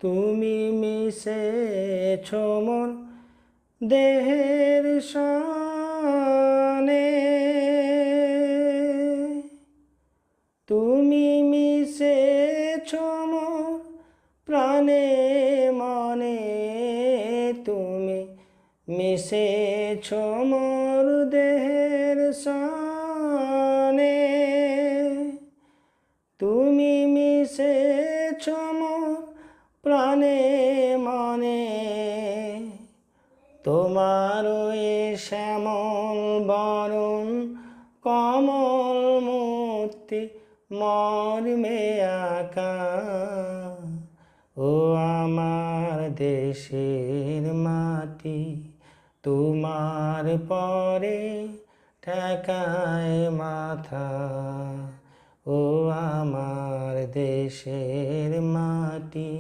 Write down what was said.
তুমি মিশেছ মোর দেহের সনে, তুমি মিশেছ মোর প্রাণে মনে, তুমি মিশেছ মোর দেহের সনে, তুমি মিশেছ মোর প্রাণে মনে। তোমার এ শ্যামল বরণ কমল মূর্তি মর্মে আঁকা, ও আমার দেশের মাটি তোমার পরে ঠেকায় মাথা, ও আমার দেশের মাটি।